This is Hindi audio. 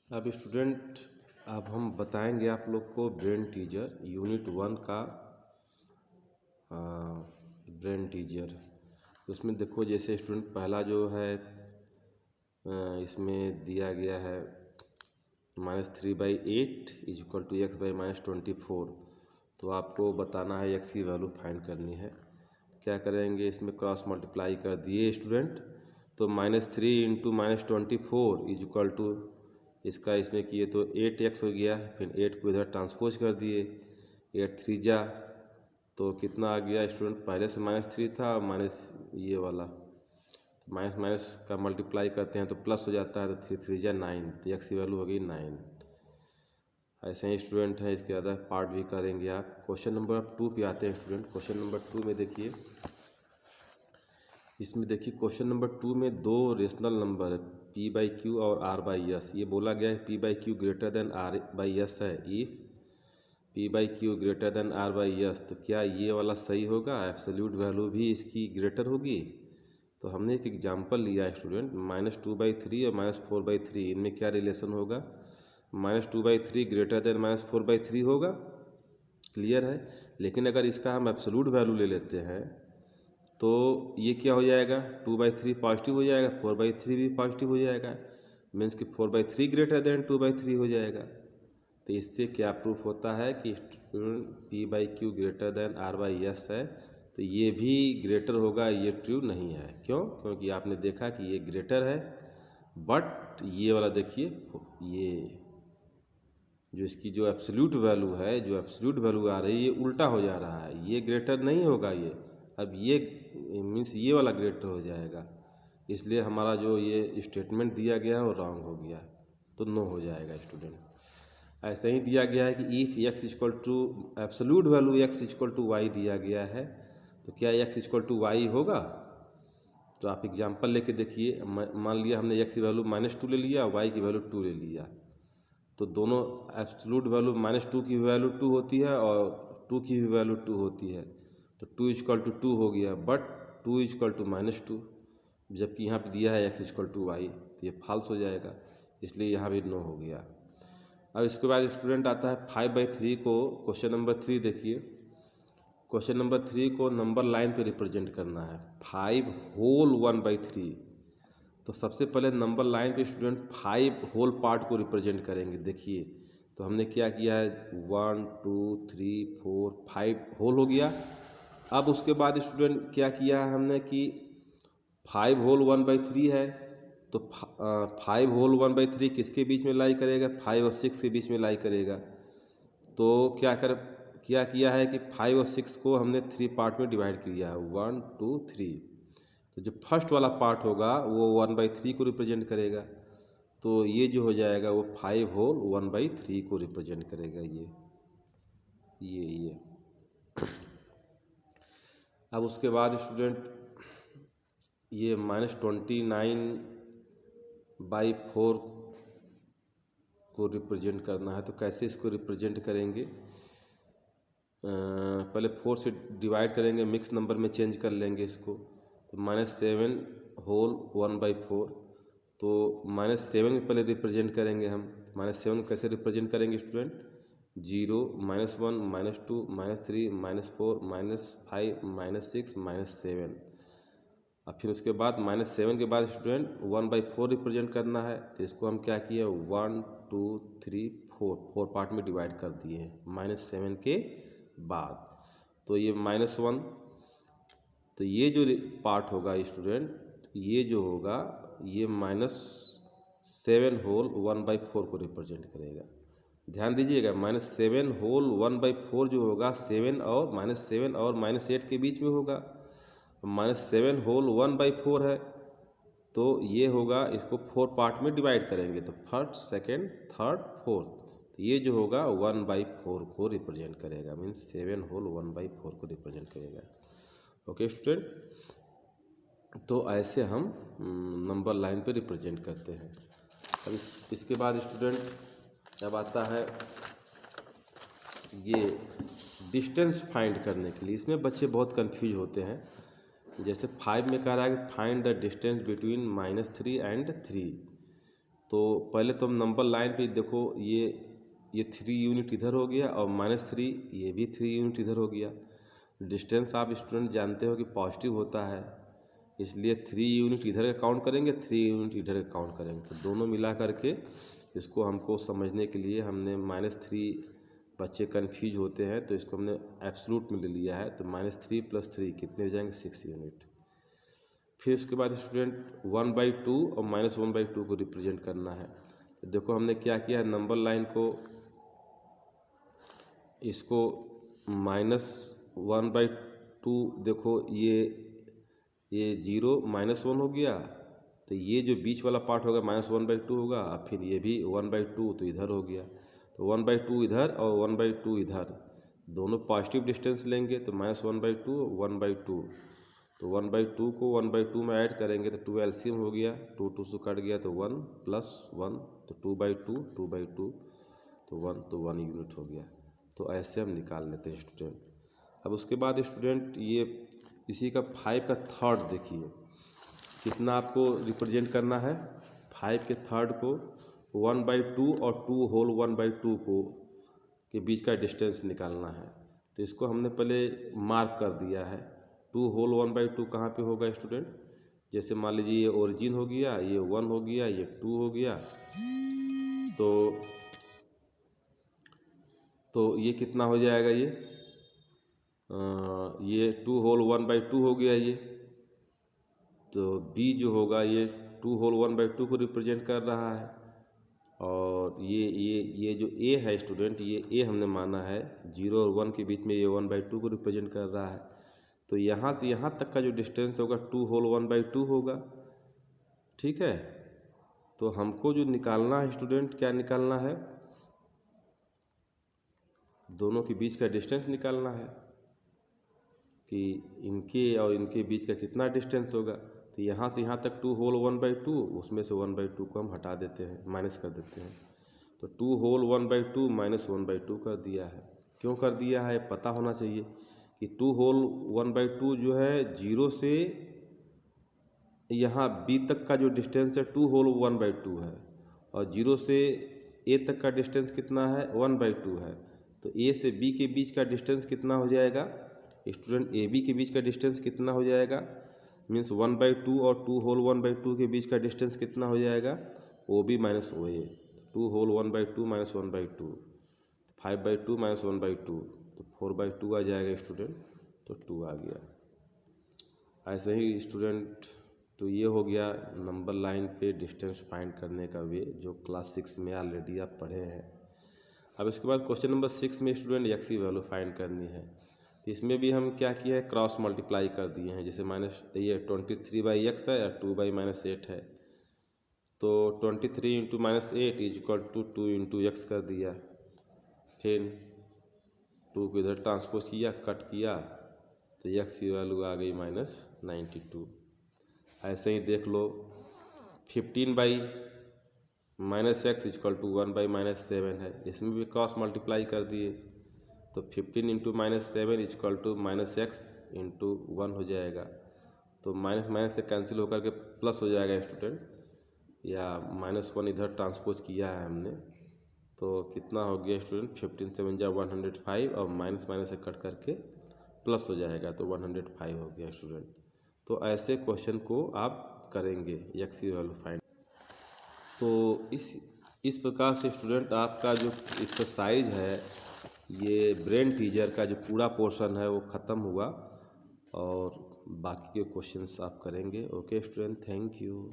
अब स्टूडेंट, अब हम बताएंगे आप लोग को ब्रेन टीजर यूनिट 1 का ब्रेन टीजर। उसमें देखो, जैसे स्टूडेंट पहला जो है इसमें दिया गया है -3/8 = x / -24। तो आपको बताना है x की वैल्यू फाइंड करनी है। क्या करेंगे, इसमें क्रॉस मल्टीप्लाई कर दिए स्टूडेंट, तो -3 × -24 = इसका इसमें किए तो 8x हो गया। फिर 8 को इधर ट्रांसपोज कर दिए, 8 3 जा, तो कितना आ गया स्टूडेंट, पहले से -3 था माइनस ये वाला, तो माइनस माइनस का मल्टीप्लाई करते हैं तो प्लस हो जाता है, तो 3 3 जा 9, तो x की वैल्यू हो गई 9। ऐसे ही स्टूडेंट है, इसके अदर पार्ट भी करेंगे आप। क्वेश्चन नंबर 2 पे आते हैं स्टूडेंट। क्वेश्चन नंबर 2 में देखिए, इसमें देखिए क्वेश्चन नंबर 2 में दो रेशनल नंबर p/q और r/s, ये बोला गया है p/q ग्रेटर देन r/s है। If p/q greater than r/s, तो क्या ये वाला सही होगा? एब्सोल्यूट वैल्यू भी इसकी ग्रेटर होगी। तो हमने एक एग्जांपल लिया है स्टूडेंट, -2/3 और -4/3, इनमें क्या रिलेशन होगा? -2/3 ग्रेटर देन -4/3 होगा, क्लियर है। लेकिन अगर इसका हम एब्सोल्यूट वैल्यू ले लेते हैं तो ये क्या हो जाएगा, 2/3 पॉजिटिव हो जाएगा, 4/3 भी पॉजिटिव हो जाएगा, मीन्स कि 4/3 ग्रेटर देन 2/3 हो जाएगा। तो इससे क्या प्रूफ होता है कि p/q ग्रेटर देन r/s है, तो ये भी ग्रेटर होगा, ये ट्रू नहीं है। क्यों? क्योंकि आपने देखा कि ये ग्रेटर है, बट ये वाला देखिए, ये जो इसकी जो एब्सोल्यूट वैल्यू है, जो एब्सोल्यूट वैल्यू आ रही है, ये उल्टा हो जा रहा है, ये ग्रेटर नहीं होगा। ये अब ये मीन्स ये वाला ग्रेटर हो जाएगा, इसलिए हमारा जो ये स्टेटमेंट दिया गया है वो रॉन्ग हो गया, तो नो हो जाएगा स्टूडेंट। ऐसे ही दिया गया है कि if x = absolute value x = y दिया गया है, तो क्या x = y होगा? तो आप एग्जांपल लेके देखिए, मान लिया हमने x की वैल्यू -2 ले लिया, y की वैल्यू 2 ले लिया, तो दोनों एब्सोल्यूट वैल्यू -2 की वैल्यू 2 होती है और 2 की भी वैल्यू 2 होती है, तो 2 = 2 हो गया, बट 2 = -2, जबकि यहाँ पे दिया है x = y, तो ये फॉल्स हो जाएगा, इसलिए यहाँ भी नो हो गया। अब इसके बाद स्टूडेंट आता है 5/3 को। क्वेश्चन नंबर 3 देखिए, क्वेश्चन नंबर 3 को नंबर लाइन पे रिप्रेजेंट करना है, 5 होल 1/3। तो सबसे पहले नंबर लाइन पे स्टूडेंट 5 होल पार्ट को रिप्रेजेंट करेंगे। देखिए, तो हमने क्या किया है, 1 2 3 4 5 होल हो गया। अब उसके बाद स्टूडेंट क्या किया है हमने कि 5 होल 1/3 है, तो 5 होल 1/3 किसके बीच में लाई करेगा? 5 और 6 के बीच में लाई करेगा। तो क्या किया है कि 5 और 6 को हमने 3 पार्ट में डिवाइड किया है, 1 2 3। तो जो फर्स्ट वाला पार्ट होगा वो 1/3 को रिप्रेजेंट करेगा, तो ये जो हो जाएगा वो 5 होल 1/3 को रिप्रेजेंट करेगा। ये अब उसके बाद स्टूडेंट ये -29/4 को रिप्रेजेंट करना है, तो कैसे इसको रिप्रेजेंट करेंगे? पहले 4 से डिवाइड करेंगे, मिक्स नंबर में चेंज कर लेंगे इसको, तो -7 होल 1/4। तो -7 में पहले रिप्रेजेंट करेंगे हम। -7 कैसे रिप्रेजेंट करेंगे स्टूडेंट? 0 -1 -2 -3 -4 -5 -6 -7। और फिर उसके बाद -7 के बाद स्टूडेंट 1/4 रिप्रेजेंट करना है, तो इसको हम क्या किए, 1 2 3 4 पार्ट में डिवाइड कर दिए हैं -7 के बाद। तो ये -1, तो ये जो पार्ट होगा स्टूडेंट, ये जो होगा ये -7 होल 1/4 को रिप्रेजेंट करेगा। ध्यान दीजिएगा, -7 होल 1/4 जो होगा 7 और -8 के बीच में होगा। -7 होल 1/4 है, तो ये होगा, इसको 4 पार्ट में डिवाइड करेंगे, तो फर्स्ट सेकेंड थर्ड फोर्थ, तो ये जो होगा 1/4 को रिप्रेजेंट करेगा, मीन्स 7 होल 1/4 को रिप्रेजेंट करेगा। ओके स्टूडेंट, तो ऐसे हम नंबर लाइन पे रिप्रेजेंट करते हैं। अब इसके बाद स्टूडेंट अब आता है ये डिस्टेंस फाइंड करने के लिए। इसमें बच्चे बहुत कंफ्यूज होते हैं। जैसे 5 में कह रहा है कि find the distance between -3 and 3, तो पहले तुम नंबर लाइन पे देखो, ये 3 यूनिट इधर हो गया और -3 ये भी 3 यूनिट इधर हो गया। डिस्टेंस आप स्टूडेंट जानते हो कि पॉजिटिव होता है, इसलिए 3 यूनिट इधर का काउंट करेंगे, 3 यूनिट इधर का काउंट करेंगे। तो दोनों मिला करके इसको हमको समझने के लिए हमने -3, बच्चे कन्फ्यूज होते हैं तो इसको हमने एब्सोल्यूट में ले लिया है। तो -3 + 3 कितने हो जाएंगे, 6 यूनिट। फिर उसके बाद स्टूडेंट 1/2 और -1/2 को रिप्रेजेंट करना है। तो देखो हमने क्या किया है, नंबर लाइन को इसको -1/2, देखो ये 0 -1 हो गया, तो ये जो बीच वाला पार्ट होगा -1/2 होगा, और फिर ये भी 1/2 तो इधर हो गया। तो 1/2 इधर और 1/2 इधर, दोनों पॉजिटिव डिस्टेंस लेंगे तो -1/2 1/2, तो 1/2 को 1/2 में ऐड करेंगे तो 2 एलसीएम हो गया, 2 2 से कट गया तो 1 + 1, तो 2/2 2/2 तो 1, तो 1 यूनिट हो गया। तो ऐसे हम निकाल लेते हैं स्टूडेंट। अब उसके बाद स्टूडेंट ये इसी का 5 का थर्ड देखिए कितना आपको रिप्रेजेंट करना है। 5 के थर्ड को 1/2 और 2 होल 1/2 को के बीच का डिस्टेंस निकालना है। तो इसको हमने पहले मार्क कर दिया है। 2 होल 1/2 कहाँ पे होगा स्टूडेंट, जैसे मान लीजिए ये ओरिजिन हो गया, ये 1 हो गया, ये 2 हो गया, तो ये कितना हो जाएगा, ये 2 होल 1/2 हो गया ये। तो बी जो होगा ये 2 होल 1/2 को रिप्रेजेंट कर रहा है, और ये जो ए है स्टूडेंट, ये ए हमने माना है 0 और 1 के बीच में, ये 1/2 को रिप्रेजेंट कर रहा है। तो यहाँ से यहाँ तक का जो डिस्टेंस होगा 2 होल 1/2 होगा, ठीक है। तो हमको जो निकालना है स्टूडेंट, क्या निकालना है, दोनों के बीच का डिस्टेंस निकालना है कि इनके और इनके बीच का कितना डिस्टेंस होगा। तो यहाँ से यहाँ तक 2 होल 1/2, उसमें से 1/2 को हम हटा देते हैं, माइनस कर देते हैं। तो 2 होल 1/2 -1/2 कर दिया है। क्यों कर दिया है पता होना चाहिए कि 2 होल 1/2 जो है 0 से यहाँ बी तक का जो डिस्टेंस है 2 होल 1/2 है, और 0 से ए तक का डिस्टेंस कितना है, 1/2 है। तो ए से बी के बीच का डिस्टेंस कितना हो जाएगा स्टूडेंट, ए बी के बीच का डिस्टेंस कितना हो जाएगा, मीन्स 1/2 और 2 होल 1/2 के बीच का डिस्टेंस कितना हो जाएगा, ओ बी माइनस ओ ए। 2 होल 1/2 -1/2, 5/2 -1/2, तो 4/2 आ जाएगा स्टूडेंट, तो 2 आ गया। ऐसे ही स्टूडेंट, तो ये हो गया नंबर लाइन पे डिस्टेंस फाइंड करने का वे, जो क्लास 6 में ऑलरेडी आप पढ़े हैं। अब इसके बाद क्वेश्चन नंबर 6 में स्टूडेंट एक्स की वैल्यू फाइंड करनी है। तो इसमें भी हम क्या किया है, क्रॉस मल्टीप्लाई कर दिए हैं। जैसे ये 23/x है या 2/-8 है, तो 23 × -8 = 2 × x कर दिया। फिर 2 को इधर ट्रांसपोज किया, कट किया, तो x की वैल्यू आ गई -92। ऐसे ही देख लो 15/-x = 1/-7 है, इसमें भी क्रॉस मल्टीप्लाई कर दिए, तो 15 × -7 = -x × 1 हो जाएगा। तो माइनस से कैंसिल होकर के प्लस हो जाएगा स्टूडेंट, या -1 इधर ट्रांसपोज किया है हमने, तो कितना हो गया स्टूडेंट, 15 7 × 105, और माइनस से कट करके प्लस हो जाएगा, तो 105 हो गया स्टूडेंट। तो ऐसे क्वेश्चन को आप करेंगे एक्स की वैल्यू फाइंड। तो इस प्रकार से स्टूडेंट आपका जो एक्सरसाइज है, ये ब्रेन टीजर का जो पूरा पोर्शन है वो ख़त्म हुआ, और बाकी के क्वेश्चंस आप करेंगे। Okay student, thank you.